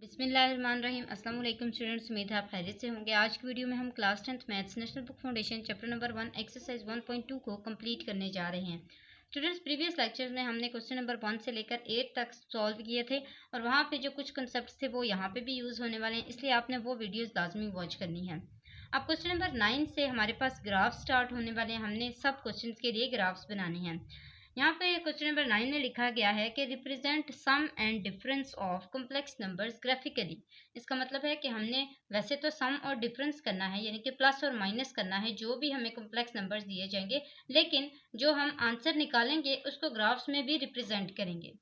बिस्मिल्लाहिर्रहमानिर्रहीम। अस्सलाम वालेकुम स्टूडेंट्स, उम्मीद है आप खैरियत से होंगे। आज की वीडियो में हम class 10th maths national book foundation chapter number 1 exercise 1.2 को कंप्लीट करने जा रहे हैं। स्टूडेंट्स, प्रीवियस लेक्चर में हमने क्वेश्चन नंबर 1 से लेकर 8 तक सॉल्व किए थे और वहाँ पे जो कुछ कंसेप्ट थे वो यहाँ पे भी यूज़ होने वाले हैं, इसलिए आपने वो वीडियोज़ लाजमी वॉच करनी है। अब क्वेश्चन नंबर 9 से हमारे पास ग्राफ स्टार्ट होने वाले हैं। हमने सब क्वेश्चन के लिए ग्राफ्स बनाने हैं। यहाँ पे क्वेश्चन नंबर 9 में लिखा गया है कि represent sum and difference of complex numbers graphically. इसका मतलब है कि हमने वैसे तो सम और डिफरेंस करना है, यानी कि प्लस और माइनस करना है जो भी हमें कॉम्प्लेक्स नंबर्स दिए जाएंगे, लेकिन जो हम आंसर निकालेंगे उसको ग्राफ्स में भी रिप्रेजेंट करेंगे।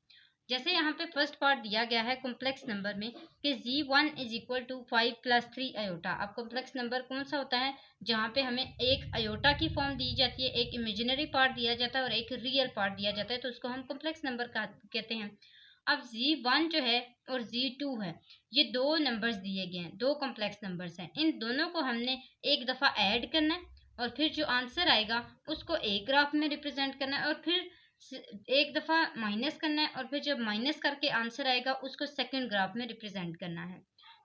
जैसे यहाँ पे फर्स्ट पार्ट दिया गया है कॉम्प्लेक्स नंबर में कि z1 is equal to 5 + 3 iota. अब कॉम्प्लेक्स नंबर कौन सा होता है? जहाँ पे हमें एक अयोटा की फॉर्म दी जाती है, एक इमेजिनरी पार्ट दिया जाता है और एक रियल पार्ट दिया जाता है, तो उसको हम कॉम्प्लेक्स नंबर कहते हैं। अब z1 जो है और z2 है, ये दो नंबर्स दिए गए हैं, दो कॉम्प्लेक्स नंबर्स हैं। इन दोनों को हमने एक दफ़ा ऐड करना है और फिर जो आंसर आएगा उसको एक ग्राफ में रिप्रेजेंट करना है और फिर एक दफ़ा माइनस करना है और फिर जब माइनस करके आंसर आएगा उसको सेकंड ग्राफ में रिप्रेजेंट करना है।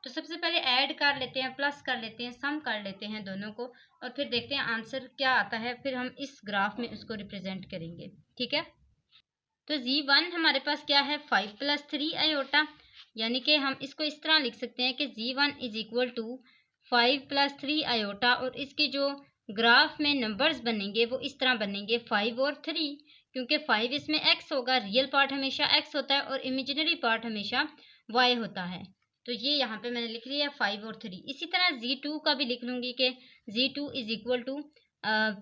तो सबसे पहले ऐड कर लेते हैं, प्लस कर लेते हैं, सम कर लेते हैं दोनों को और फिर देखते हैं आंसर क्या आता है, फिर हम इस ग्राफ में उसको रिप्रेजेंट करेंगे। ठीक है, तो z1 हमारे पास क्या है? 5 + 3 अयोटा, यानी कि हम इसको इस तरह लिख सकते हैं कि z1 is equal to 5 + 3 aorta और इसके जो ग्राफ में नंबर्स बनेंगे वो इस तरह बनेंगे 5 और 3, क्योंकि 5 इसमें x होगा, रियल पार्ट हमेशा x होता है और इमेजिनरी पार्ट हमेशा y होता है। तो ये यहाँ पे मैंने लिख लिया 5 और 3। इसी तरह z2 का भी लिख लूँगी कि z2 इज इक्वल टू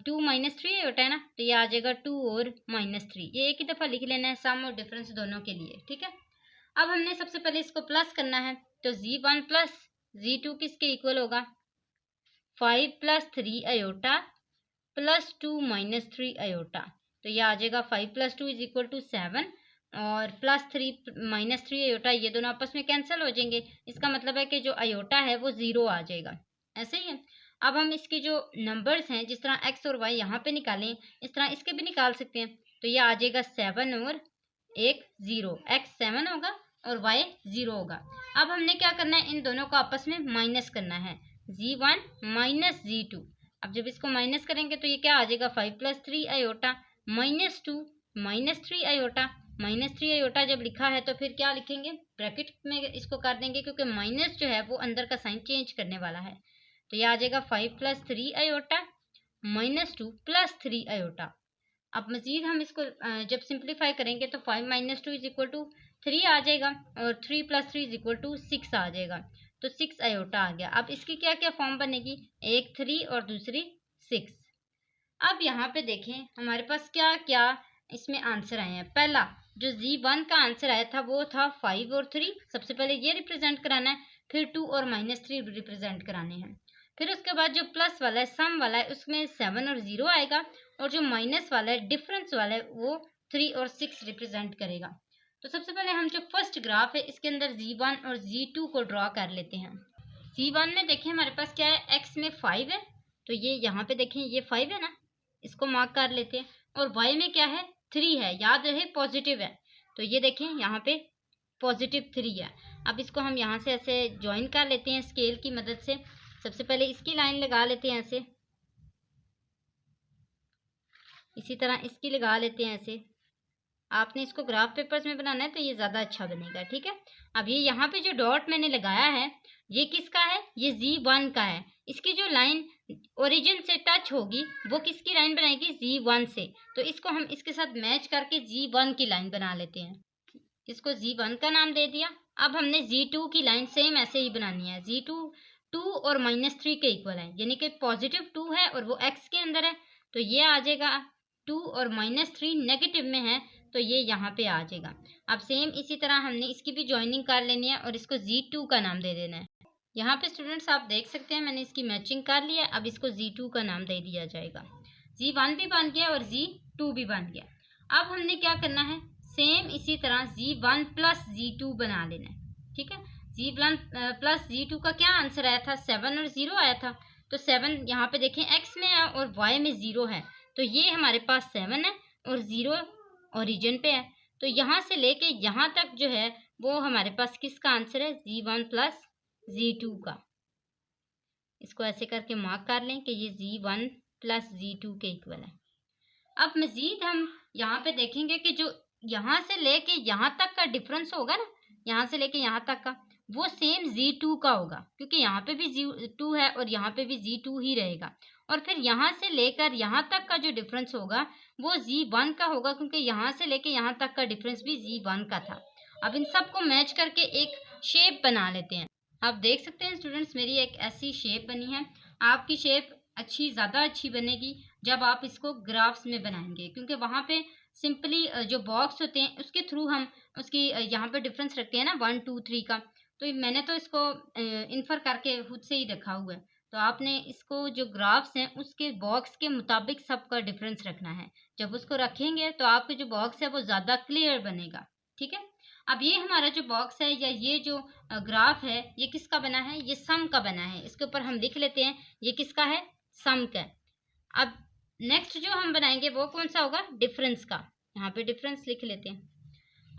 2 - 3 होता है ना, तो ये आ जाएगा 2 और -3। ये एक ही दफ़ा लिख लेना है, सम और डिफरेंस दोनों के लिए। ठीक है, अब हमने सबसे पहले इसको प्लस करना है, तो z1 + z2 किसके इक्वल होगा? 5 + 3 अयोटा + 2 - 3 अयोटा। तो ये आ जाएगा 5 + 2 = 7 और +3 - 3 अयोटा, ये दोनों आपस में कैंसिल हो जाएंगे। इसका मतलब है कि जो अयोटा है वो 0 आ जाएगा। ऐसे ही है। अब हम इसके जो नंबर्स हैं, जिस तरह x और y यहाँ पे निकालें, इस तरह इसके भी निकाल सकते हैं। तो ये आ जाएगा 7 और 1 0, x 7 होगा और y 0 होगा। अब हमने क्या करना है? इन दोनों को आपस में माइनस करना है, z1 - z2। अब जब इसको माइनस करेंगे तो ये क्या आ जाएगा? 5 + 3 अयोटा -2 -3 अयोटा। -3 अयोटा जब लिखा है तो फिर क्या लिखेंगे? ब्रैकेट में इसको कर देंगे, क्योंकि माइनस जो है वो अंदर का साइन चेंज करने वाला है। तो ये आ जाएगा 5 + 3 अयोटा -2 + 3 अयोटा। अब मज़ीद हम इसको जब सिंप्लीफाई करेंगे तो 5 - 2 = 3 आ जाएगा और 3 + 3 = 6 आ जाएगा। तो 6 अयोटा आ गया। अब इसकी क्या क्या फॉर्म बनेगी? एक 3 और दूसरी 6। अब यहाँ पे देखें हमारे पास क्या क्या इसमें आंसर आए हैं। पहला जो z1 का आंसर आया था वो था 5 और 3। सबसे पहले ये रिप्रेजेंट कराना है, फिर 2 और -3 रिप्रेजेंट कराने हैं। फिर उसके बाद जो प्लस वाला है, सम वाला है, उसमें 7 और 0 आएगा और जो माइनस वाला है, डिफरेंस वाला है, वो 3 और 6 रिप्रेजेंट करेगा। तो सबसे पहले हम जो फर्स्ट ग्राफ है इसके अंदर z1 और z2 को ड्रॉ कर लेते हैं। z1 में देखें हमारे पास क्या है? x में 5 है, तो ये यहाँ पे देखें ये 5 है ना, इसको मार्क कर लेते हैं। और y में क्या है? 3 है, याद रहे पॉजिटिव है, तो ये देखें यहाँ पे +3 है। अब इसको हम यहाँ से ऐसे ज्वाइन कर लेते हैं स्केल की मदद से। सबसे पहले इसकी लाइन लगा लेते हैं ऐसे, इसी तरह इसकी लगा लेते हैं ऐसे। आपने इसको ग्राफ पेपर्स में बनाना है तो ये ज़्यादा अच्छा बनेगा। ठीक है, अब ये यहाँ पे जो डॉट मैंने लगाया है ये किसका है? ये z1 का है। इसकी जो लाइन ओरिजिन से टच होगी वो किसकी लाइन बनाएगी? z1 से। तो इसको हम इसके साथ मैच करके z1 की लाइन बना लेते हैं। इसको z1 का नाम दे दिया। अब हमने z2 की लाइन सेम ऐसे ही बनानी है। z2 2 और -3 के इक्वल है, यानी कि +2 है और वो x के अंदर है, तो ये आ जाएगा 2 और -3 नेगेटिव में है, तो ये यहाँ पे आ जाएगा। अब सेम इसी तरह हमने इसकी भी ज्वाइनिंग कर लेनी है और इसको z2 का नाम दे देना है। यहाँ पे स्टूडेंट्स आप देख सकते हैं मैंने इसकी मैचिंग कर लिया। अब इसको z2 का नाम दे दिया जाएगा। z1 भी बन गया और z2 भी बन गया। अब हमने क्या करना है? सेम इसी तरह z1 + z2 बना लेना है। ठीक है, z1 + z2 का क्या आंसर आया था? 7 और 0 आया था। तो 7 यहाँ पे देखें x में है और y में 0 है, तो ये हमारे पास 7 है और 0 ओरिजिन पे है। तो यहाँ से लेके यहाँ तक जो है वो हमारे पास किसका आंसर है, Z1 प्लस Z2 का। इसको ऐसे करके मार्क कर लें कि ये Z1 प्लस Z2 के इक्वल है। अब मजीद हम यहाँ पे देखेंगे कि जो यहाँ से लेके यहाँ तक का डिफरेंस होगा ना, यहाँ से लेके यहाँ तक का, वो सेम Z2 का होगा, क्योंकि यहाँ पे भी Z2 है और यहाँ पे भी Z2 ही रहेगा। और फिर यहाँ से लेकर यहाँ तक का जो डिफरेंस होगा वो Z1 का होगा, क्योंकि यहाँ से लेके यहाँ तक का डिफरेंस भी Z1 का था। अब इन सब को मैच करके एक शेप बना लेते हैं। आप देख सकते हैं स्टूडेंट्स, मेरी एक ऐसी शेप बनी है। आपकी शेप ज़्यादा अच्छी बनेगी जब आप इसको ग्राफ्स में बनाएंगे, क्योंकि वहाँ पे सिंपली जो बॉक्स होते हैं उसके थ्रू हम उसकी यहाँ पे डिफरेंस रखते हैं ना 1 2 3 का। तो मैंने तो इसको इन्फर करके खुद से ही रखा हुआ है। तो आपने इसको जो ग्राफ्स हैं उसके बॉक्स के मुताबिक सबका डिफरेंस रखना है। जब उसको रखेंगे तो आपके जो बॉक्स है वो ज़्यादा क्लियर बनेगा। ठीक है। अब ये हमारा जो बॉक्स है या ये जो ग्राफ है ये किसका बना है, ये सम का बना है। इसके ऊपर हम लिख लेते हैं ये किसका है, सम का। अब नेक्स्ट जो हम बनाएंगे वो कौन सा होगा, डिफरेंस का। यहाँ पे डिफरेंस लिख लेते हैं।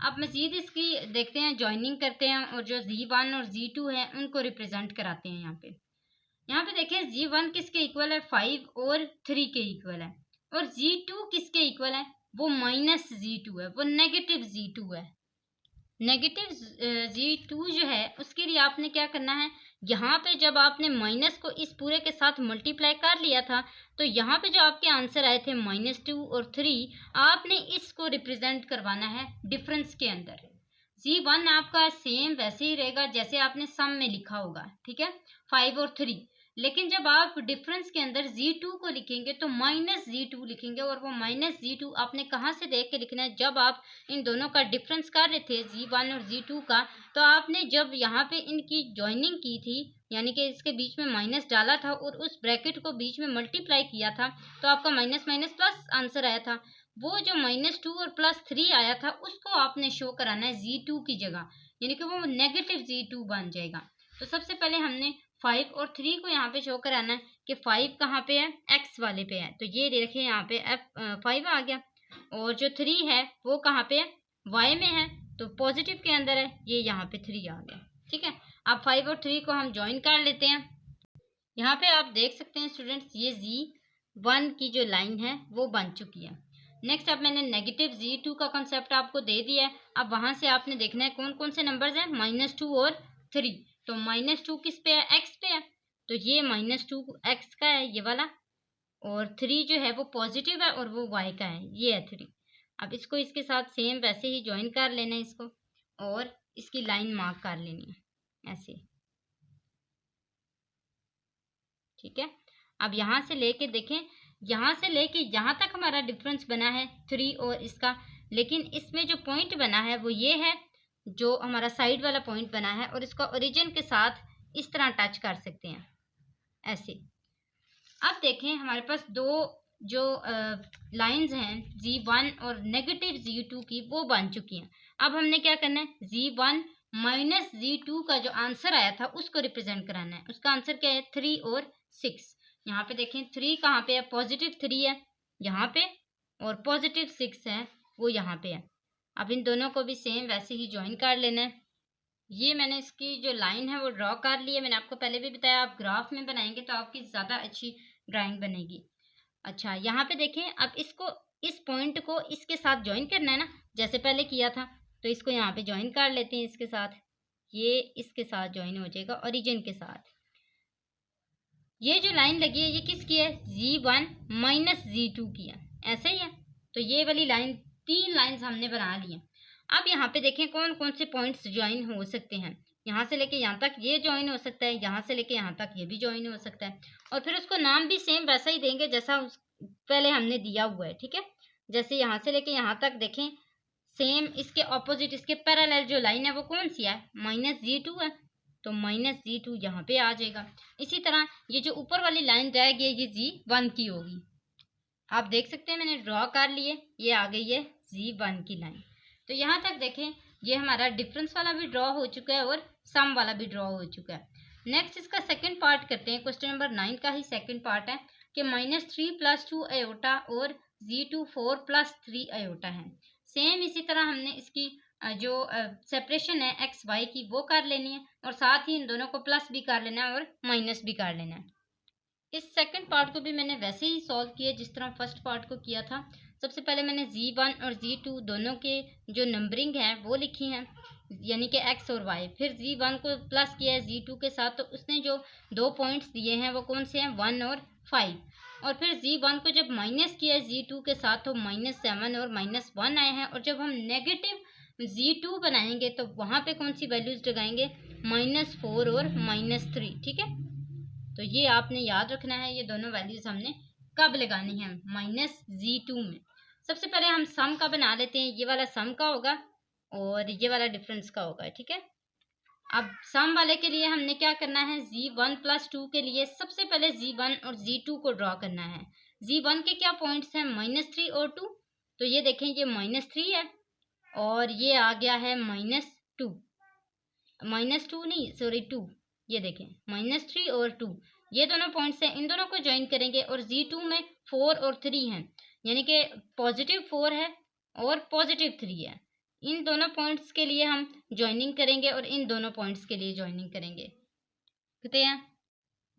अब मजीद इसकी देखते हैं, ज्वाइनिंग करते हैं और जो Z1 और Z2 है उनको रिप्रेजेंट कराते हैं। यहाँ पे देखें Z1 किसके इक्वल है, 5 और 3 के इक्वल है। और Z2 किसके इक्वल है, वो माइनस Z2 है, वो नेगेटिव Z2 है। नेगेटिव Z2 जो है उसके लिए आपने क्या करना है, यहाँ पे जब आपने माइनस को इस पूरे के साथ मल्टीप्लाई कर लिया था तो यहाँ पे जो आपके आंसर आए थे -2 और 3, आपने इसको रिप्रेजेंट करवाना है डिफरेंस के अंदर। Z1 आपका सेम वैसे ही रहेगा जैसे आपने सम में लिखा होगा, ठीक है, 5 और 3। लेकिन जब आप डिफरेंस के अंदर Z2 को लिखेंगे तो -Z2 लिखेंगे। और वो -Z2 आपने कहाँ से देख के लिखना है, जब आप इन दोनों का डिफरेंस कर रहे थे Z1 और Z2 का, तो आपने जब यहाँ पे इनकी ज्वाइनिंग की थी, यानी कि इसके बीच में माइनस डाला था और उस ब्रैकेट को बीच में मल्टीप्लाई किया था, तो आपका माइनस माइनस प्लस आंसर आया था। वो जो -2 और +3 आया था उसको आपने शो कराना है Z2 की जगह, यानी कि वो नेगेटिव Z2 बन जाएगा। तो सबसे पहले हमने 5 और 3 को यहाँ पे शो कराना है कि 5 कहाँ पे है, x वाले पे है। तो ये देखिए यहाँ पे 5 आ गया। और जो 3 है वो कहाँ पे है, y में है, तो पॉजिटिव के अंदर है, ये यहाँ पे 3 आ गया। ठीक है। अब 5 और 3 को हम ज्वाइन कर लेते हैं। यहाँ पे आप देख सकते हैं स्टूडेंट्स, ये Z1 की जो लाइन है वो बन चुकी है। नेक्स्ट अब मैंने नेगेटिव Z2 का कंसेप्ट आपको दे दिया है। अब वहाँ से आपने देखना है कौन कौन से नंबर्स हैं, -2 और 3। तो -2 किस पे है, x पे है, तो ये -2 x का है ये वाला। और 3 जो है वो पॉजिटिव है और वो y का है, ये है 3। अब इसको इसके साथ सेम वैसे ही ज्वाइन कर लेना है इसको, और इसकी लाइन मार्क कर लेनी है ऐसे। ठीक है। अब यहाँ से लेके देखें, यहाँ से लेके यहाँ तक हमारा डिफरेंस बना है 3 और इसका, लेकिन इसमें जो पॉइंट बना है वो ये है, जो हमारा साइड वाला पॉइंट बना है, और इसका ओरिजिन के साथ इस तरह टच कर सकते हैं ऐसे। अब देखें हमारे पास दो जो लाइंस हैं Z1 और नेगेटिव Z2 की, वो बन चुकी हैं। अब हमने क्या करना है, Z1 माइनस Z2 का जो आंसर आया था उसको रिप्रेजेंट कराना है। उसका आंसर क्या है, 3 और 6। यहाँ पे देखें 3 कहाँ पे है, +3 है यहाँ पे, और +6 है वो यहाँ पे है। अब इन दोनों को भी सेम वैसे ही ज्वाइन कर लेना है। ये मैंने इसकी जो लाइन है वो ड्रॉ कर ली है। मैंने आपको पहले भी बताया, आप ग्राफ में बनाएंगे तो आपकी ज़्यादा अच्छी ड्राइंग बनेगी। अच्छा, यहाँ पे देखें, अब इसको इस पॉइंट को इसके साथ ज्वाइन करना है ना, जैसे पहले किया था। तो इसको यहाँ पे ज्वाइन कर लेते हैं इसके साथ, ये इसके साथ ज्वाइन हो जाएगा ओरिजिन के साथ। ये जो लाइन लगी है ये किसकी है, Z1 माइनस Z2 की है, ऐसा ही है। तो ये वाली लाइन, 3 लाइन्स हमने बना ली हैं। अब यहाँ पे देखें कौन कौन से पॉइंट्स ज्वाइन हो सकते हैं। यहाँ से लेके यहाँ तक ये ज्वाइन हो सकता है, यहाँ से लेके यहाँ तक ये भी ज्वाइन हो सकता है। और फिर उसको नाम भी सेम वैसा ही देंगे जैसा पहले हमने दिया हुआ है। ठीक है। जैसे यहाँ से लेके यहाँ तक देखें, सेम इसके ऑपोजिट, इसके पैरेलल जो लाइन है वो कौन सी है, -Z2 है, तो -Z2 यहाँ पे आ जाएगा। इसी तरह ये जो ऊपर वाली लाइन रह गई ये Z1 की होगी। आप देख सकते हैं मैंने ड्रॉ कर लिए, ये आ गई है Z1 की लाइन। तो यहाँ तक देखें, ये हमारा डिफरेंस वाला भी ड्रॉ हो चुका है और सम वाला भी ड्रॉ हो चुका है। नेक्स्ट इसका सेकंड पार्ट करते हैं। क्वेश्चन नंबर 9 का ही सेकंड पार्ट है कि -3 + 2 आयोटा और Z2 4 + 3 आयोटा है। सेम इसी तरह हमने इसकी जो सेपरेशन है एक्स वाई की वो कर लेनी है, और साथ ही इन दोनों को प्लस भी कर लेना है और माइनस भी कर लेना है। इस सेकंड पार्ट को भी मैंने वैसे ही सॉल्व किया जिस तरह फर्स्ट पार्ट को किया था। सबसे पहले मैंने Z1 और Z2 दोनों के जो नंबरिंग है वो लिखी है, यानी कि x और y। फिर Z1 को प्लस किया है Z2 के साथ, तो उसने जो 2 पॉइंट्स दिए हैं वो कौन से हैं, 1 और 5। और फिर Z1 को जब माइनस किया है Z2 के साथ तो -7 और -1 आए हैं। और जब हम नेगेटिव Z2 बनाएंगे तो वहाँ पे कौन सी वैल्यूज लगाएंगे, -4 और -3। ठीक है, तो ये आपने याद रखना है, ये दोनों वैल्यूज हमने कब लगानी है, -Z2 में। सबसे पहले हम सम का बना लेते हैं, ये वाला सम का होगा और ये वाला डिफरेंस का होगा। ठीक है, अब सम वाले के लिए हमने क्या करना है, Z1 + 2 के लिए सबसे पहले Z1 और Z2 को ड्रॉ करना है। Z1 के क्या पॉइंट्स हैं, -3 और 2। तो ये देखें, ये -3 है और ये आ गया है -2, -2 नहीं सॉरी 2। ये देखें, -3 और 2 ये दोनों पॉइंट्स हैं, इन दोनों को ज्वाइन करेंगे। और Z2 में 4 और 3 हैं, यानी कि +4 है और +3 है। इन दोनों पॉइंट्स के लिए हम ज्वाइनिंग करेंगे और इन दोनों पॉइंट्स के लिए ज्वाइनिंग करेंगे। कहते हैं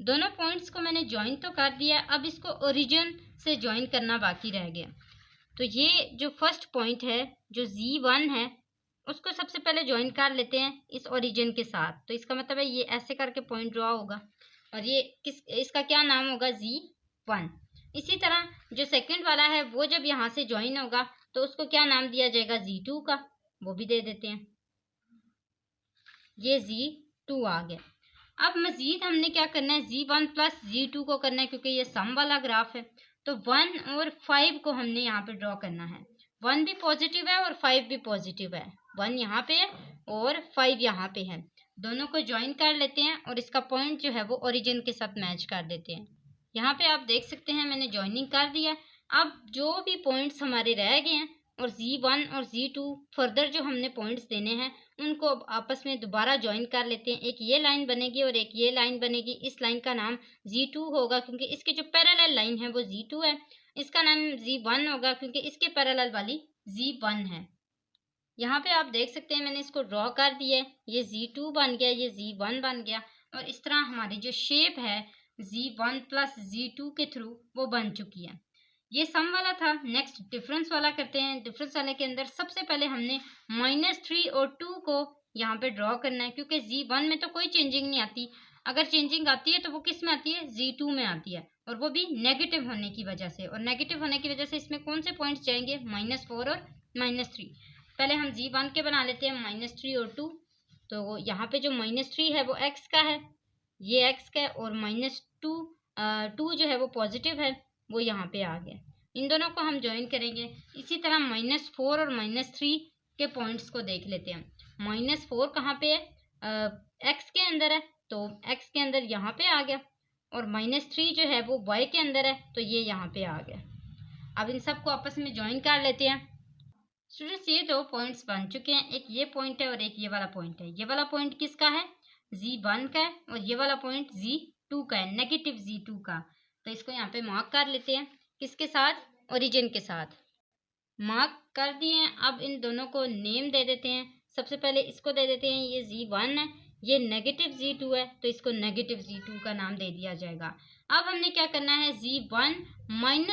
दोनों पॉइंट्स को मैंने ज्वाइन तो कर दिया, अब इसको ओरिजिन से ज्वाइन करना बाकी रह गया। तो ये जो फर्स्ट पॉइंट है जो Z1 है उसको सबसे पहले ज्वाइन कर लेते हैं इस ओरिजिन के साथ। तो इसका मतलब है ये ऐसे करके पॉइंट ड्रॉ होगा और ये इसका क्या नाम होगा, Z1। इसी तरह जो सेकंड वाला है वो जब यहाँ से ज्वाइन होगा तो उसको क्या नाम दिया जाएगा, Z2 का, वो भी दे देते हैं, ये Z2 आ गया। अब मजीद हमने क्या करना है, Z1 + Z2 को करना है, क्योंकि ये सम वाला ग्राफ है। तो 1 और 5 को हमने यहाँ पे ड्रॉ करना है। 1 भी पॉजिटिव है और 5 भी पॉजिटिव है, 1 यहाँ पे है और 5 यहाँ पे है। दोनों को ज्वाइन कर लेते हैं और इसका पॉइंट जो है वो ओरिजिन के साथ मैच कर देते हैं। यहाँ पे आप देख सकते हैं मैंने ज्वाइनिंग कर दिया। अब जो भी पॉइंट्स हमारे रह गए हैं और Z1 और Z2 फर्दर जो हमने पॉइंट्स देने हैं उनको अब आपस में दोबारा ज्वाइन कर लेते हैं। एक ये लाइन बनेगी और एक ये लाइन बनेगी। इस लाइन का नाम Z2 होगा क्योंकि इसकी जो पैरेलल लाइन है वो Z2 है। इसका नाम Z1 होगा क्योंकि इसके पैरेलल वाली Z1 है। यहाँ पे आप देख सकते हैं मैंने इसको ड्रॉ कर दिया है, ये Z2 बन गया, ये Z1 बन गया। और इस तरह हमारी जो शेप है Z1 + Z2 के थ्रू वो बन चुकी है। ये सम वाला था। नेक्स्ट डिफरेंस वाला करते हैं। डिफरेंस वाले के अंदर सबसे पहले हमने -3 और 2 को यहाँ पे ड्रॉ करना है, क्योंकि Z1 में तो कोई चेंजिंग नहीं आती। अगर चेंजिंग आती है तो वो किस में आती है, Z2 में आती है, और वो भी नेगेटिव होने की वजह से। और नेगेटिव होने की वजह से इसमें कौन से पॉइंट्स जाएंगे, -4 और -3। पहले हम Z1 के बना लेते हैं, -3 और 2। तो यहाँ पे जो -3 है वो x का है, ये x का है, और -2 जो है वो पॉजिटिव है, वो यहाँ पे आ गया। इन दोनों को हम ज्वाइन करेंगे। इसी तरह -4 और -3 के पॉइंट्स को देख लेते हैं। -4 कहाँ पे है, x के अंदर है, तो x के अंदर यहाँ पे आ गया। और -3 जो है वो y के अंदर है, तो ये यहाँ पे आ गया। अब इन सबको आपस में ज्वाइन कर लेते हैं। स्टूडेंट्स, ये 2 पॉइंट्स बन चुके हैं, एक ये पॉइंट है और एक ये वाला पॉइंट है। ये वाला पॉइंट किसका है, Z1 का है, और ये वाला पॉइंट Z2 का है, नेगेटिव Z2 का। तो इसको यहाँ पे मार्क कर लेते हैं, किसके साथ, ओरिजिन के साथ मार्क कर दिए हैं। अब इन दोनों को नेम दे देते हैं। सबसे पहले इसको दे देते हैं, ये Z1 है, ये नेगेटिव Z2 है, तो इसको नेगेटिव Z2 का नाम दे दिया जाएगा। अब हमने क्या करना है, Z1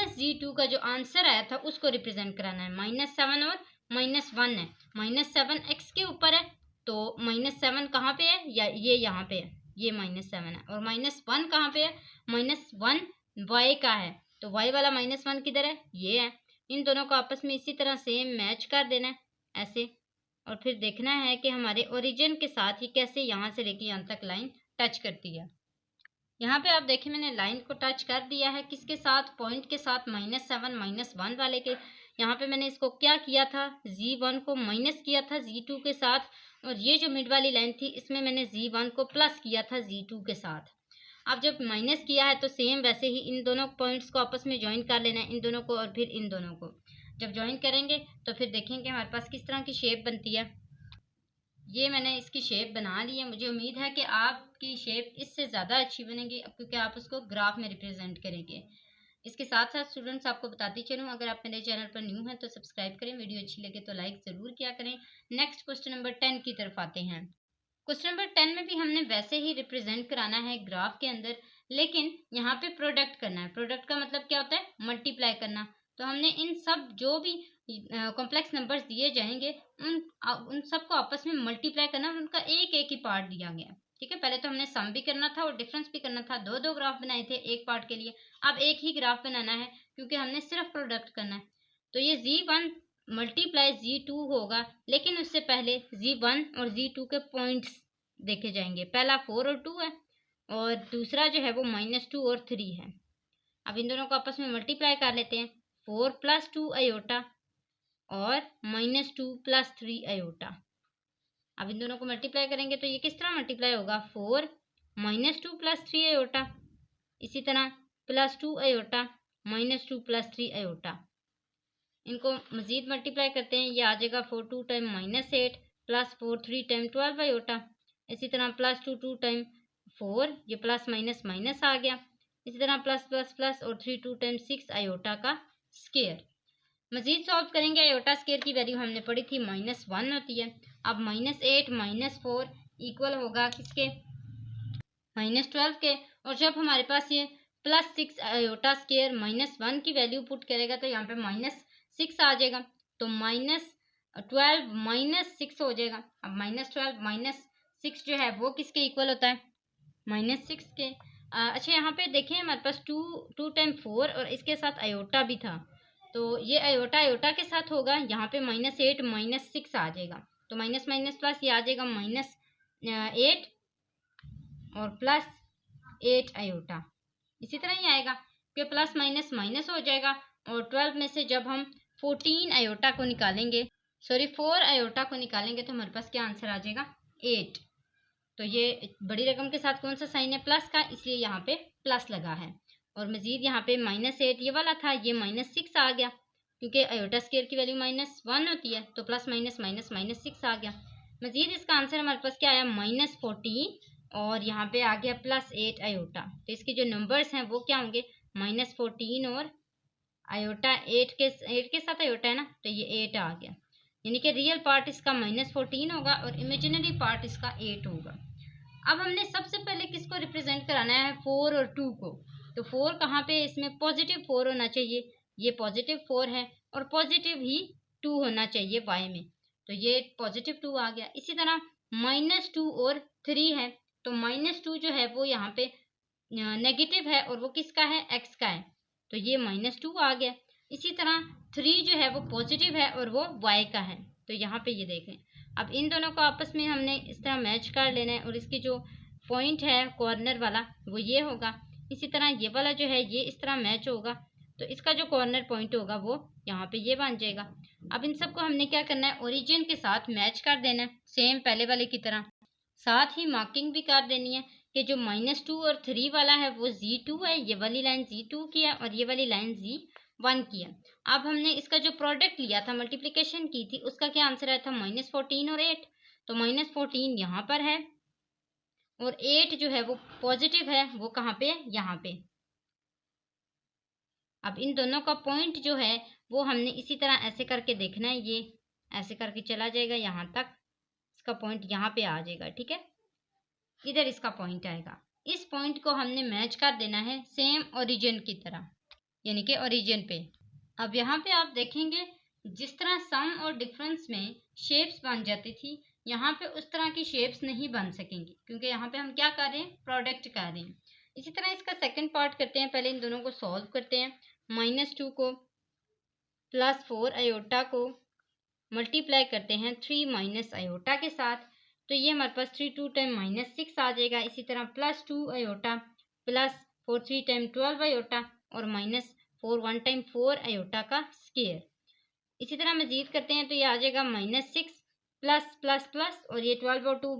- Z2 का जो आंसर आया था उसको रिप्रेजेंट कराना है। -7 और -1 है, -7 x के ऊपर है, तो -7 कहाँ पे है, या ये यहाँ पे है, ये -7 है। और -1 कहाँ पे है, -1 y का है, तो y वाला -1 किधर है, ये है। इन दोनों को आपस में इसी तरह सेम मैच कर देना है ऐसे, और फिर देखना है कि हमारे ओरिजिन के साथ ही कैसे यहाँ से लेके यहाँ तक लाइन टच करती है। यहाँ पे आप देखें मैंने लाइन को टच कर दिया है, किसके साथ, पॉइंट के साथ, -7 -1 वाले के। यहाँ पे मैंने इसको क्या किया था, Z1 को माइनस किया था Z2 के साथ, और ये जो मिड वाली लाइन थी इसमें मैंने Z1 को प्लस किया था Z2 के साथ। अब जब माइनस किया है तो सेम वैसे ही इन दोनों पॉइंट्स को आपस में ज्वाइन कर लेना है, इन दोनों को और फिर इन दोनों को। जब ज्वाइन करेंगे तो फिर देखेंगे हमारे पास किस तरह की शेप बनती है। ये मैंने इसकी शेप बना ली है। मुझे उम्मीद है कि आपकी शेप इससे ज़्यादा अच्छी बनेगी, क्योंकि आप उसको ग्राफ में रिप्रेजेंट करेंगे। इसके साथ साथ स्टूडेंट्स आपको बताती चलूँ, अगर आप मेरे चैनल पर न्यू हैं तो सब्सक्राइब करें, वीडियो अच्छी लगे तो लाइक ज़रूर किया करें। नेक्स्ट क्वेश्चन नंबर 10 की तरफ आते हैं। क्वेश्चन नंबर 10 में भी हमने वैसे ही रिप्रेजेंट कराना है ग्राफ के अंदर, लेकिन यहाँ पे प्रोडक्ट करना है। प्रोडक्ट का मतलब क्या होता है? मल्टीप्लाई करना। तो हमने इन सब जो भी कॉम्प्लेक्स नंबर्स दिए जाएंगे उन सबको आपस में मल्टीप्लाई करना, उनका एक एक ही पार्ट दिया गया है। ठीक है, पहले तो हमने सम भी करना था और डिफरेंस भी करना था। दो दो ग्राफ बनाए थे एक पार्ट के लिए, अब एक ही ग्राफ बनाना है क्योंकि हमने सिर्फ प्रोडक्ट करना है। तो ये Z1 मल्टीप्लाई Z2 होगा, लेकिन उससे पहले Z1 और Z2 के पॉइंट्स देखे जाएंगे। पहला 4 और 2 है और दूसरा जो है वो -2 और 3 है। अब इन दोनों को आपस में मल्टीप्लाई कर लेते हैं। 4 + 2 आयोटा और -2 + 3 आयोटा। अब इन दोनों को मल्टीप्लाई करेंगे तो ये किस तरह मल्टीप्लाई होगा? 4 -2 + 3 आयोटा, इसी तरह +2 आयोटा -2 + 3 आयोटा। इनको मजीद मल्टीप्लाई करते हैं, ये आ जाएगा 4 2 टाइम -8 + 4 3 टाइम 12 आयोटा। इसी तरह +2 2 टाइम 4, ये प्लस माइनस माइनस आ गया। इसी तरह प्लस प्लस प्लस और 3 2 टाइम 6 आयोटा का स्केयर। मजीद सॉल्व करेंगे। आयोटा स्केयर की वैल्यू हमने पढ़ी थी -1 होती है। अब -8 -4 इक्वल होगा किसके? -12 के। और जब हमारे पास ये +6 आयोटा स्केयर -1 की वैल्यू पुट करेगा तो यहाँ पे -6 आ जाएगा। तो -12 -6 हो जाएगा। अब -12 -6 जो है वो किसके इक्वल होता है? -6 के। अच्छा, यहाँ पे देखें हमारे पास 2 टाइम 4 और इसके साथ आयोटा भी था, तो ये आयोटा आयोटा के साथ होगा। यहाँ पे -8 -6 आ जाएगा, तो माइनस माइनस प्लस ये आ जाएगा -8 और +8 आयोटा। इसी तरह ही आएगा कि प्लस माइनस माइनस हो जाएगा और 12 में से जब हम 14 आयोटा को निकालेंगे, सॉरी 4 आयोटा को निकालेंगे तो हमारे पास क्या आंसर आ जाएगा? 8। तो ये बड़ी रकम के साथ कौन सा साइन है? प्लस का, इसलिए यहाँ पे प्लस लगा है। और मजीद यहाँ पे -8 ये वाला था, ये -6 आ गया क्योंकि आयोटा स्केयर की वैल्यू -1 होती है, तो प्लस माइनस माइनस -6 आ गया। मजीद इसका आंसर हमारे पास क्या आया? -14 और यहाँ पे आ गया +8 आयोटा। तो इसके जो नंबर्स हैं वो क्या होंगे? -14 और आयोटा 8 के साथ आयोटा है ना, तो ये 8 आ गया। यानी कि रियल पार्ट इसका -14 होगा और इमेजिनरी पार्ट इसका 8 होगा। अब हमने सबसे पहले किसको रिप्रेजेंट कराना है? 4 और 2 को। तो 4 कहाँ पे? इसमें +4 होना चाहिए, ये +4 है और पॉजिटिव ही 2 होना चाहिए y में, तो ये +2 आ गया। इसी तरह -2 और 3 है, तो -2 जो है वो यहाँ पे नेगेटिव है और वो किसका है? x का है, तो ये -2 आ गया। इसी तरह 3 जो है वो पॉजिटिव है और वो y का है, तो यहाँ पे ये देखें। अब इन दोनों को आपस में हमने इस तरह मैच कर लेना है और इसकी जो पॉइंट है कॉर्नर वाला वो ये होगा। इसी तरह ये वाला जो है ये इस तरह मैच होगा, तो इसका जो कॉर्नर पॉइंट होगा वो यहाँ पे ये बन जाएगा। अब इन सबको हमने क्या करना है? ओरिजिन के साथ मैच कर देना है, सेम पहले वाले की तरह। साथ ही मार्किंग भी कर देनी है कि जो -2 और 3 वाला है वो Z2 है, ये वाली लाइन Z2 की है और ये वाली लाइन Z1 की है। अब हमने इसका जो प्रोडक्ट लिया था, मल्टीप्लिकेशन की थी, उसका क्या आंसर आया था? -14 और 8। तो -14 यहाँ पर है और 8 जो है वो पॉजिटिव है, वो कहाँ पे है? यहाँ पे। अब इन दोनों का पॉइंट जो है वो हमने इसी तरह ऐसे करके देखना है, ये ऐसे करके चला जाएगा यहाँ तक, इसका पॉइंट यहाँ पे आ जाएगा। ठीक है, इधर इसका पॉइंट आएगा। इस पॉइंट को हमने मैच कर देना है सेम ओरिजिन की तरह, यानी कि ओरिजिन पे। अब यहाँ पे आप देखेंगे जिस तरह सम और डिफरेंस में शेप्स बन जाती थी, यहाँ पे उस तरह की शेप्स नहीं बन सकेंगी क्योंकि यहाँ पे हम क्या कर रहे हैं? प्रोडक्ट कर रहे हैं। इसी तरह इसका सेकंड पार्ट करते हैं। पहले इन दोनों को सॉल्व करते हैं। -2 को +4 आयोटा को मल्टीप्लाई करते हैं 3 आयोटा के साथ, तो ये हमारे पास 3 2 टाइम -6 आ जाएगा। इसी तरह +2 आयोटा +4 3 टाइम 12 आयोटा और -4 1 टाइम 4 आयोटा का स्केयर। इसी तरह मजीद करते हैं तो ये आ जाएगा -6 प्लस प्लस प्लस और ये 12 और 2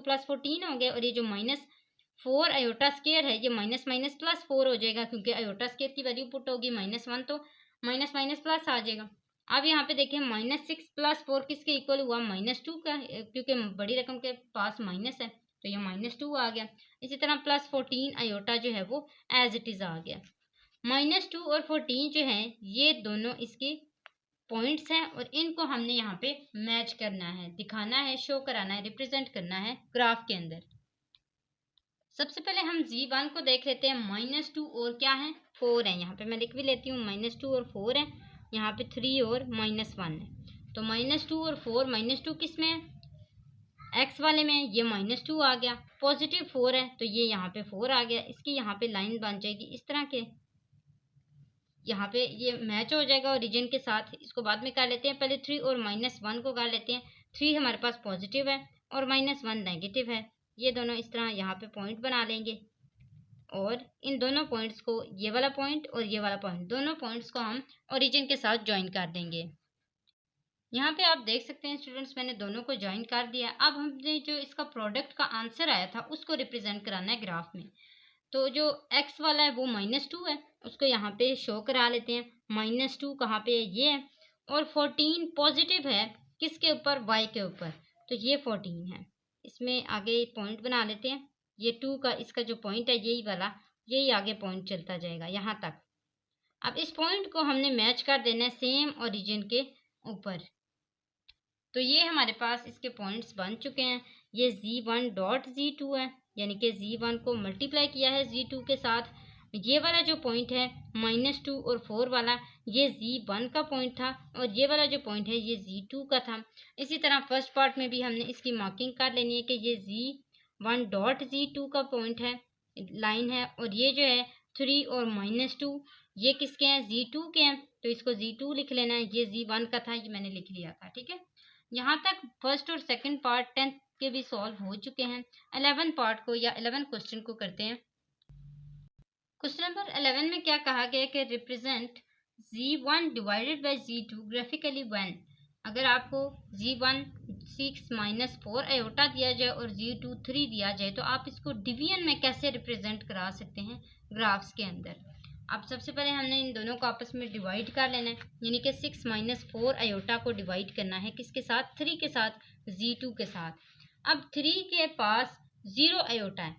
+14 हो गया और ये जो -4 आयोटा स्केयर है ये माइनस माइनस प्लस 4 हो जाएगा क्योंकि आयोटा स्केयर की वैल्यू पुट होगी -1, तो माइनस माइनस प्लस आ जाएगा। अब यहाँ पे देखें -6 + 4 किसके इक्वल हुआ? -2 का, क्योंकि बड़ी रकम के पास माइनस है तो ये -2 आ गया। इसी तरह +14 आयोटा जो है वो एज इट इज़ आ गया। -2 और 14 जो है ये दोनों इसके पॉइंट्स हैं और इनको हमने यहाँ पे मैच करना है, दिखाना है, शो कराना है, रिप्रेजेंट करना है ग्राफ के अंदर। सबसे पहले हम Z1 को देख लेते हैं। -2 और क्या है, 4 है। यहाँ पे मैं लिख भी लेती हूँ, -2 और 4 है। यहाँ पे 3 और -1 है। तो -2 और 4, -2 किस में है, x वाले में, ये -2 आ गया। पॉजिटिव 4 है तो ये यहाँ पे 4 आ गया। इसकी यहाँ पे लाइन बन जाएगी इस तरह के, यहाँ पे ये मैच हो जाएगा ओरिजिन के साथ। इसको बाद में कर लेते हैं, पहले 3 और -1 को कर लेते हैं। 3 हमारे पास पॉजिटिव है और -1 नेगेटिव है। ये दोनों इस तरह यहाँ पे पॉइंट बना लेंगे और इन दोनों पॉइंट्स को, ये वाला पॉइंट और ये वाला पॉइंट, दोनों पॉइंट्स को हम ओरिजिन के साथ ज्वाइन कर देंगे। यहाँ पे आप देख सकते हैं स्टूडेंट्स, मैंने दोनों को ज्वाइन कर दिया। अब हमने जो इसका प्रोडक्ट का आंसर आया था उसको रिप्रेजेंट कराना है ग्राफ में। तो जो x वाला है वो -2 है, उसको यहाँ पे शो करा लेते हैं। -2 कहाँ पे है, ये है। और 14 पॉजिटिव है किसके ऊपर, y के ऊपर, तो ये 14 है। इसमें आगे पॉइंट बना लेते हैं। ये 2 का इसका जो पॉइंट है यही वाला, यही आगे पॉइंट चलता जाएगा यहाँ तक। अब इस पॉइंट को हमने मैच कर देना है सेम ओरिजिन के ऊपर। तो ये हमारे पास इसके पॉइंट्स बन चुके हैं। ये Z1 डॉट Z2 है, यानी कि Z1 को मल्टीप्लाई किया है Z2 के साथ। ये वाला जो पॉइंट है -2 और 4 वाला, ये Z1 का पॉइंट था और ये वाला जो पॉइंट है ये Z2 का था। इसी तरह फर्स्ट पार्ट में भी हमने इसकी मार्किंग कर लेनी है कि ये Z1 डॉट Z2 का पॉइंट है, लाइन है। और ये जो है 3 और -2 ये किसके हैं, Z2 के हैं, तो इसको Z2 लिख लेना है। ये Z1 का था, ये मैंने लिख लिया था, ठीक है। यहाँ तक फर्स्ट और सेकंड पार्ट 10th के भी सॉल्व हो चुके हैं। 11 पार्ट को या 11 क्वेश्चन को करते हैं। क्वेश्चन नंबर 11 में क्या कहा गया कि represent Z1 divided by Z2 graphically when. अगर आपको Z1 6 -4 आयोटा दिया जाए और Z2 3 दिया जाए तो आप इसको डिवीजन में कैसे रिप्रेजेंट करा सकते हैं ग्राफ्स के अंदर। अब सबसे पहले हमने इन दोनों को आपस में डिवाइड कर लेना है, यानी कि 6 -4 आयोटा को डिवाइड करना है किसके साथ, 3 के साथ, Z2 के साथ। अब 3 के पास 0 आयोटा है,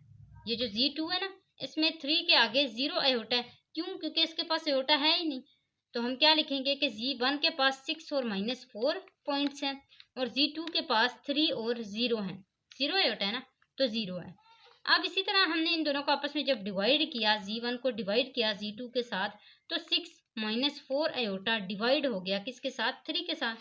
ये जो Z2 है ना इसमें 3 के आगे 0 आयोटा है। क्यों, क्योंकि इसके पास आयोटा है ही नहीं। तो हम क्या लिखेंगे कि Z1 के पास 6 और -4 पॉइंट्स हैं और Z2 के पास 3 और 0 हैं। 0 आयोटा है ना, तो 0 है। अब इसी तरह हमने इन दोनों को आपस में जब डिवाइड किया, Z1 को डिवाइड किया Z2 के साथ, तो 6 -4 आयोटा डिवाइड हो गया किसके साथ, 3 के साथ।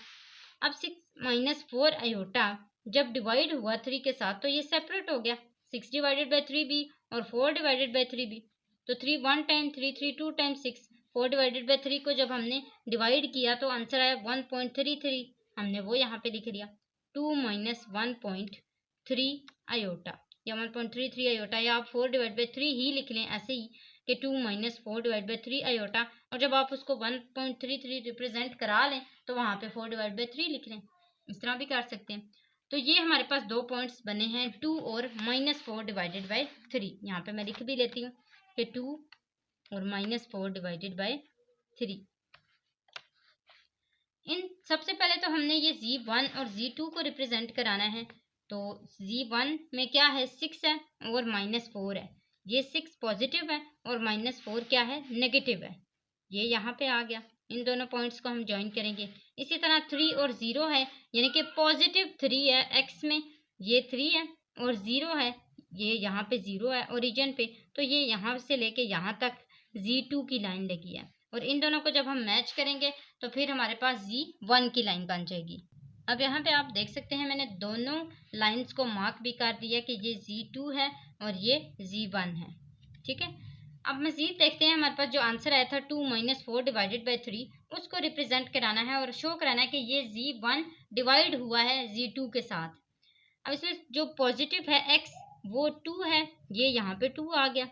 अब 6 -4 आयोटा जब डिवाइड हुआ 3 के साथ तो ये सेपरेट हो गया, 6 डिवाइडेड बाई 3 भी और 4 डिवाइडेड बाई 3 भी। तो 3 1 टाइम 3, 3 2 टाइम 6, 4 डिवाइडेड बाई 3 को जब हमने डिवाइड किया तो आंसर आया 1.33। हमने वो यहाँ पे लिख लिया, 2 - 1.3 आयोटा या 1.33 आयोटा, या आप 4 डिवाइड बाई 3 ही लिख लें ऐसे ही कि 2 - 4 डिवाइड बाई 3 आयोटा। और जब आप उसको 1.33 रिप्रेजेंट करा लें तो वहाँ पे 4 डिवाइड बाई 3 लिख लें, इस तरह भी कर सकते हैं। तो ये हमारे पास दो पॉइंट्स बने हैं, 2 और -4 डिवाइडेड बाई 3। यहाँ पे मैं लिख भी लेती हूँ कि 2 और -4 डिवाइडेड बाई 3। इन सबसे पहले तो हमने ये Z1 और Z2 को रिप्रेजेंट कराना है। तो Z1 में क्या है, 6 है और -4 है। ये 6 पॉजिटिव है और -4 क्या है, नेगेटिव है। ये यहाँ पे आ गया। इन दोनों पॉइंट्स को हम ज्वाइन करेंगे। इसी तरह 3 और 0 है, यानी कि पॉजिटिव 3 है x में, ये 3 है और 0 है, ये यहाँ पे 0 है ओरिजिन पे। तो ये यहाँ से लेके यहाँ तक Z2 की लाइन लगी है और इन दोनों को जब हम मैच करेंगे तो फिर हमारे पास Z1 की लाइन बन जाएगी। अब यहाँ पे आप देख सकते हैं मैंने दोनों लाइंस को मार्क भी कर दिया कि ये Z2 है और ये Z1 है, ठीक है। अब मज़ीद देखते हैं, हमारे पास जो आंसर आया था 2 - 4 डिवाइडेड बाई 3, उसको रिप्रेजेंट कराना है और शो कराना है कि ये Z1 डिवाइड हुआ है Z2 के साथ। अब इसमें जो पॉजिटिव है x वो 2 है, ये यहाँ पे 2 आ गया,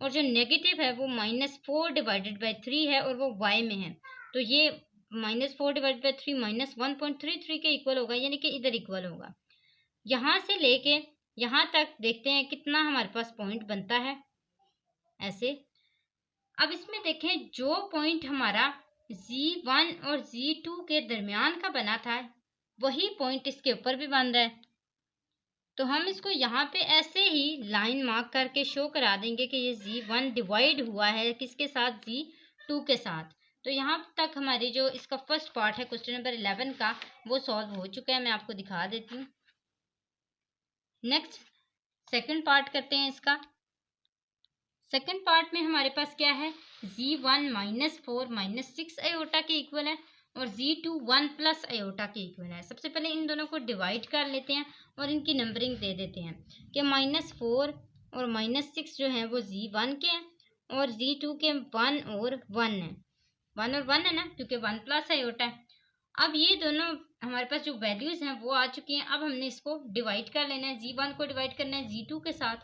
और जो नेगेटिव है वो -4 डिवाइडेड बाई 3 है और वो y में है। तो ये -4 डिवाइडेड बाई 3 -1.33 के इक्वल होगा, यानी कि इधर इक्वल होगा। यहाँ से लेके यहाँ तक देखते हैं कितना हमारे पास पॉइंट बनता है ऐसे। अब इसमें देखें जो पॉइंट हमारा Z1 और Z2 के दरमियान का बना था वही पॉइंट इसके ऊपर भी बन रहा है। तो हम इसको यहाँ पे ऐसे ही लाइन मार्क करके शो करा देंगे कि ये Z1 डिवाइड हुआ है किसके साथ, Z2 के साथ। तो यहाँ तक हमारी जो इसका फर्स्ट पार्ट है क्वेश्चन नंबर 11 का वो सॉल्व हो चुका है। मैं आपको दिखा देती हूँ। नेक्स्ट सेकंड पार्ट करते हैं इसका। सेकंड पार्ट में हमारे पास क्या है, Z1 -4 -6 आयोटा के इक्वल है और Z2 1 प्लस आयोटा के इक्वल है। सबसे पहले इन दोनों को डिवाइड कर लेते हैं और इनकी नंबरिंग दे देते हैं कि -4 और -6 जो है वो Z1 के हैं और Z2 के 1 और 1 है। 1 और 1 है ना, क्योंकि 1 प्लस आयोटा है। अब ये दोनों हमारे पास जो वैल्यूज हैं वो आ चुकी हैं। अब हमने इसको डिवाइड कर लेना है। Z1 को डिवाइड करना है Z2 के साथ,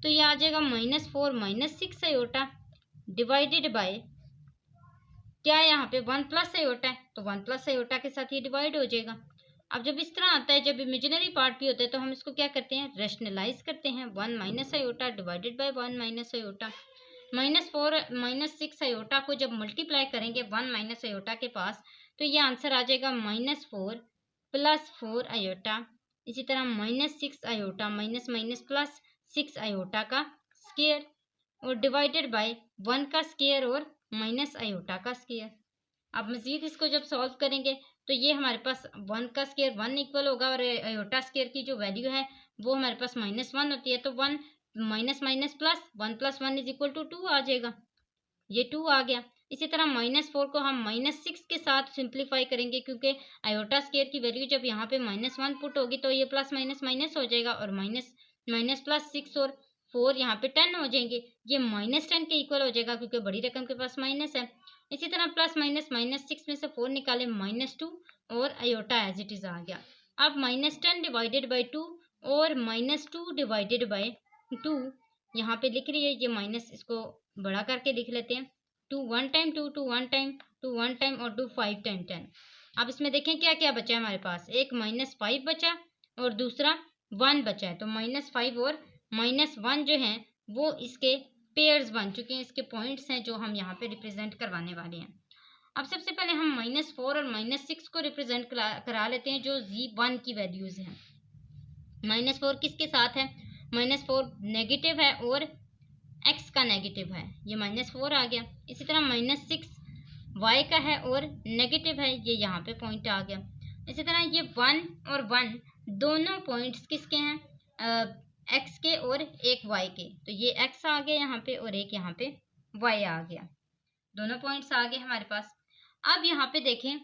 तो ये आ जाएगा -4 -6 आयोटा डिवाइडेड बाय क्या है, यहाँ पे 1 प्लस आयोटा है तो 1 प्लस आयोटा के साथ ये डिवाइड हो जाएगा। अब जब इस तरह आता है, जब इमेजिनरी पार्ट भी होता है, तो हम इसको क्या करते हैं, रेशनलाइज करते हैं। 1 minus iota divided by 1 minus iota. -4 -6 iota को जब मल्टीप्लाई करेंगे 1 माइनस आयोटा के पास, तो ये आंसर आ जाएगा -4 प्लस 4 आयोटा। इसी तरह -6 iota minus minus plus 6 iota का स्क्वायर और डिवाइडेड बाय 1 का स्क्वायर और माइनस आयोटा का स्क्वायर। अब मजीद इसको जब सॉल्व करेंगे तो ये हमारे पास 1 का स्क्वायर 1 इक्वल होगा और आयोटा स्क्वायर की जो वैल्यू है वो हमारे पास -1 होती है, तो 1 माइनस माइनस प्लस 1 + 1 = 2 आ जाएगा। ये 2 आ गया। इसी तरह -4 को हम -6 के साथ सिंप्लीफाई करेंगे, क्योंकि आयोटा स्क्वायर की वैल्यू जब यहाँ पे -1 पुट होगी तो ये प्लस माइनस माइनस हो जाएगा और माइनस माइनस प्लस 6 और 4 यहाँ पे 10 हो जाएंगे। ये -10 के इक्वल हो जाएगा क्योंकि बड़ी रकम के पास माइनस है। इसी तरह प्लस माइनस -6 में से 4 निकाले -2 और आयोटा एज इट इज आ गया। अब -10 डिवाइडेड बाई 2 और -2 डिवाइडेड बाई 2 यहाँ पे लिख रही है, ये माइनस इसको बड़ा करके लिख लेते हैं। 2 1 टाइम 2 2 1 टाइम 2 1 टाइम और 2 5 टाइम 10। अब इसमें देखें क्या क्या बचा है हमारे पास, एक -5 बचा और दूसरा 1 बचा है। तो -5 और -1 जो है वो इसके पेयर्स बन चुके हैं, इसके पॉइंट्स हैं जो हम यहाँ पे रिप्रेजेंट करवाने वाले हैं। अब सबसे पहले हम -4 और -6 को रिप्रेजेंट करा लेते हैं, जो Z1 की वैल्यूज हैं। -4 किसके साथ है, -4 नेगेटिव है और x का नेगेटिव है, ये -4 आ गया। इसी तरह -6 y का है और नेगेटिव है, ये यहाँ पे पॉइंट आ गया। इसी तरह ये 1 और 1 दोनों पॉइंट्स किसके हैं, x के और एक y के, तो ये x आ गया यहाँ पे और एक यहाँ पे y आ गया। दोनों पॉइंट्स आ गए हमारे पास। अब यहाँ पे देखें,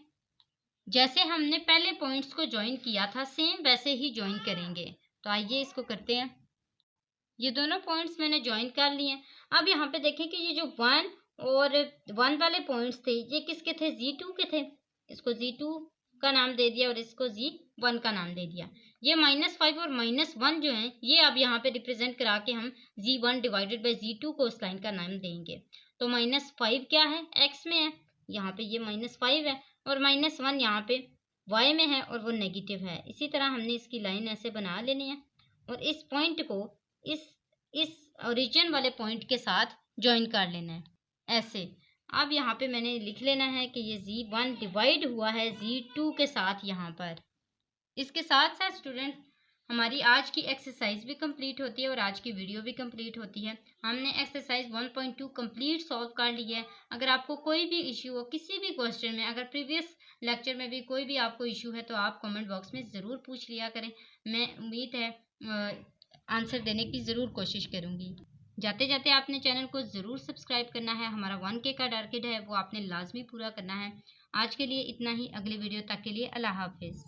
जैसे हमने पहले पॉइंट्स को ज्वाइन किया था सेम वैसे ही ज्वाइन करेंगे। तो आइए इसको करते हैं। ये दोनों पॉइंट्स मैंने ज्वाइन कर लिए हैं। अब यहाँ पे देखें कि ये जो 1 और 1 वाले पॉइंट्स थे ये किसके थे, Z2 के थे। इसको Z2 का नाम दे दिया और इसको Z1 का नाम दे दिया। ये -5 और -1 जो हैं ये अब यहाँ पे रिप्रेजेंट करा के हम Z1 डिवाइडेड बाई Z2 को उस लाइन का नाम देंगे। तो -5 क्या है, x में है, यहाँ पे ये -5 है और -1 यहाँ पे y में है और वो नेगेटिव है। इसी तरह हमने इसकी लाइन ऐसे बना लेनी है और इस पॉइंट को इस ओरिजिन वाले पॉइंट के साथ ज्वाइन कर लेना है ऐसे। अब यहाँ पे मैंने लिख लेना है कि ये Z1 डिवाइड हुआ है Z2 के साथ यहाँ पर। इसके साथ साथ स्टूडेंट हमारी आज की एक्सरसाइज भी कंप्लीट होती है और आज की वीडियो भी कंप्लीट होती है। हमने एक्सरसाइज 1.2 कंप्लीट सॉल्व कर ली है। अगर आपको कोई भी इशू हो किसी भी क्वेश्चन में, अगर प्रीवियस लेक्चर में भी कोई भी आपको इशू है तो आप कमेंट बॉक्स में ज़रूर पूछ लिया करें। मैं उम्मीद है आंसर देने की ज़रूर कोशिश करूँगी। जाते जाते आपने चैनल को ज़रूर सब्सक्राइब करना है। हमारा 1K का टारगेट है वो आपने लाजमी पूरा करना है। आज के लिए इतना ही, अगली वीडियो तक के लिए अल्लाह हाफिज़।